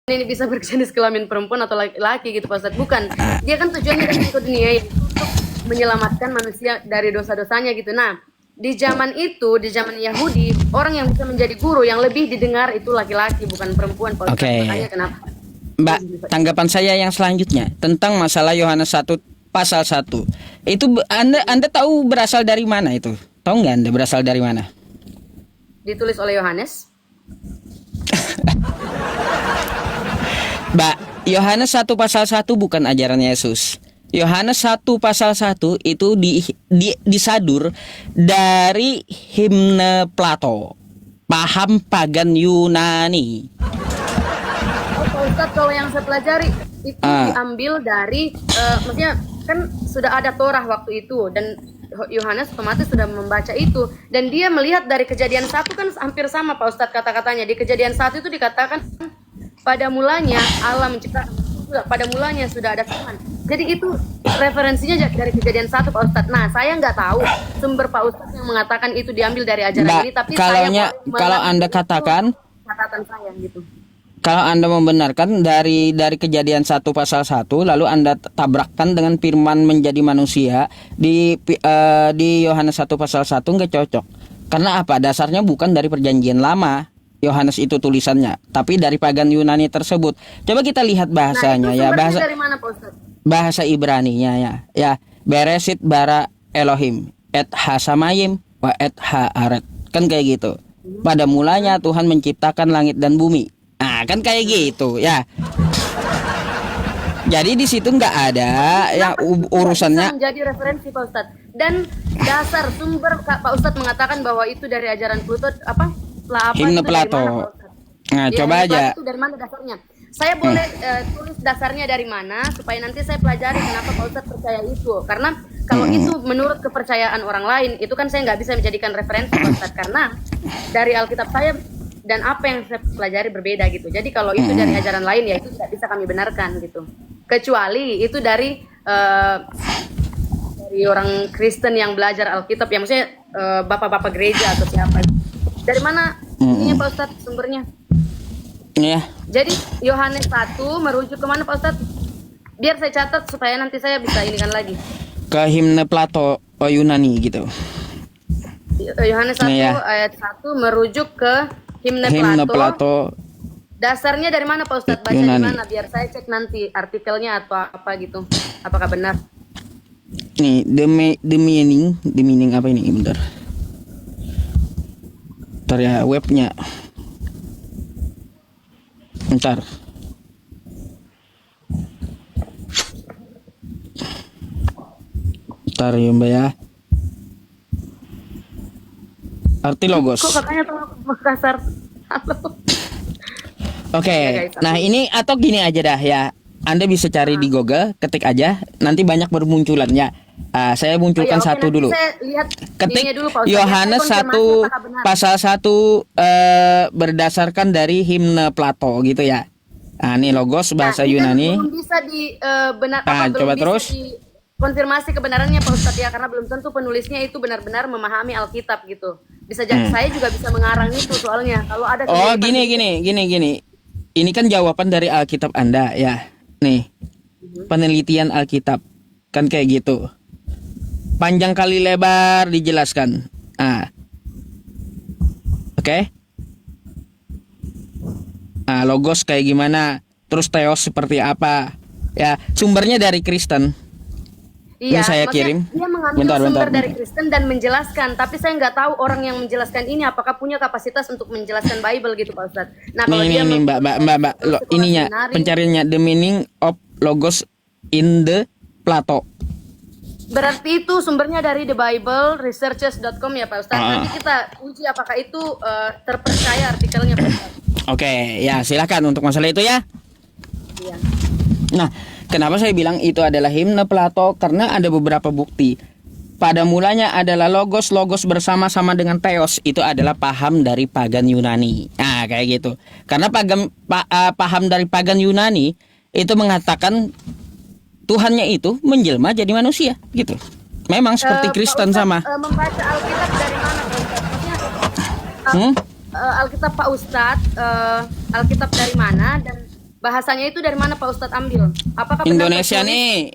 ini bisa berjenis kelamin perempuan atau laki-laki gitu Pak Ustadz. Bukan. Dia kan tujuannya datang ke dunia ini untuk menyelamatkan manusia dari dosa-dosanya gitu. Nah, di zaman itu, di zaman Yahudi, orang yang bisa menjadi guru yang lebih didengar itu laki-laki bukan perempuan Pak Ustadz. Oke. Makanya kenapa? Mbak, tanggapan saya yang selanjutnya tentang masalah Yohanes 1 pasal 1. Itu Anda tahu berasal dari mana itu? Tahu nggak Anda berasal dari mana? Ditulis oleh Yohanes. Mbak, Yohanes 1 pasal 1 bukan ajaran Yesus. Yohanes 1 pasal 1 itu disadur dari himne Plato, paham pagan Yunani. Oh, Pak Ustadz, kalau yang saya pelajari itu diambil dari, maksudnya kan sudah ada Torah waktu itu dan Yohanes otomatis sudah membaca itu dan dia melihat dari kejadian 1 kan hampir sama Pak Ustadz kata-katanya. Di kejadian 1 itu dikatakan pada mulanya Allah menciptakan, pada mulanya sudah ada Tuhan. Jadi itu referensinya dari kejadian 1 Pak Ustadz. Nah, saya nggak tahu sumber Pak Ustadz yang mengatakan itu diambil dari ajaran Mbak, ini, tapi kalau Anda katakan catatan saya gitu. Kalau Anda membenarkan dari kejadian 1 pasal 1 lalu Anda tabrakkan dengan firman menjadi manusia di Yohanes 1 pasal 1 nggak cocok. Karena apa? Dasarnya bukan dari perjanjian lama. Yohanes itu tulisannya, tapi dari pagan Yunani tersebut. Coba kita lihat bahasanya ya, dari mana, Pak Ustadz? Bahasa Ibraninya ya. Ya, Beresit bara Elohim et hasamayim wa et haaret. Kan kayak gitu. Pada mulanya Tuhan menciptakan langit dan bumi. Nah, kan kayak gitu ya. Jadi di situ nggak ada yang urusannya menjadi referensi Pak Ustadz. Dan dasar sumber Pak Ustadz mengatakan bahwa itu dari ajaran Pluto himne Plato. Nah, coba aja. Itu dari mana dasarnya? Saya boleh tulis dasarnya dari mana supaya nanti saya pelajari kenapa Pak Ustadz percaya itu. Karena kalau itu menurut kepercayaan orang lain, itu kan saya nggak bisa menjadikan referensi Pak Ustadz karena dari Alkitab saya dan apa yang saya pelajari berbeda gitu. Jadi kalau itu dari ajaran lain ya itu tidak bisa kami benarkan gitu. Kecuali itu dari orang Kristen yang belajar Alkitab, yang maksudnya bapak-bapak gereja atau siapa. Dari mana ini Pak Ustadz sumbernya? Iya. Jadi Yohanes 1 merujuk ke mana Pak Ustadz? Biar saya catat supaya nanti saya bisa inikan lagi. Ke himne Plato Yunani gitu. Yohanes 1 ayat 1 merujuk ke himne Plato. Dasarnya dari mana Pak Ustadz? Baca di mana? Biar saya cek nanti artikelnya atau apa gitu. Apakah benar? Nih, the meaning apa ini? Bentar. Bentar ya, webnya. Bentar. Bentar ya Mbak ya. Arti logos. Kok katanya tuh Makassar? Halo. Oke. Nah, ini atau gini aja dah ya. Anda bisa cari di Google, ketik aja, nanti banyak bermunculan ya. Saya munculkan satu dulu. Ketik Yohanes 1 pasal 1 berdasarkan dari himne Plato gitu ya. Nah, ini logos bahasa Yunani. Belum bisa coba terus konfirmasi kebenarannya Pak Ustadz ya, karena belum tentu penulisnya itu benar-benar memahami Alkitab gitu. Bisa jadi saya juga bisa mengarang itu soalnya. Kalau ada gini. Ini kan jawaban dari Alkitab Anda ya. Nih, penelitian Alkitab kan kayak gitu. Panjang kali lebar dijelaskan. Oke. Logos kayak gimana? Terus teos seperti apa? Ya, sumbernya dari Kristen. Iya, ini saya kirim. Dia mengambil sumber dari Kristen dan menjelaskan, tapi saya nggak tahu orang yang menjelaskan ini apakah punya kapasitas untuk menjelaskan Bible gitu Pak Ustadz. Nah, kalau Mbak, ininya pencariannya the meaning of logos in the Plato. Berarti itu sumbernya dari The Bible Researchers.com ya Pak Ustadz. Nanti kita uji apakah itu terpercaya artikelnya Pak Ustadz. Oke, ya silakan untuk masalah itu ya. Iya. Nah, kenapa saya bilang itu adalah himne Plato? Karena ada beberapa bukti. Pada mulanya adalah logos bersama-sama dengan theos. Itu adalah paham dari pagan Yunani. Nah, kayak gitu. Karena paham dari pagan Yunani itu mengatakan Tuhannya itu menjelma jadi manusia, gitu. Memang seperti Kristen sama. Membaca Alkitab dari mana Pak Ustadz? Maksudnya Alkitab Pak Ustadz, Alkitab dari mana dan bahasanya itu dari mana Pak Ustadz ambil? Apakah Indonesia pendapat nih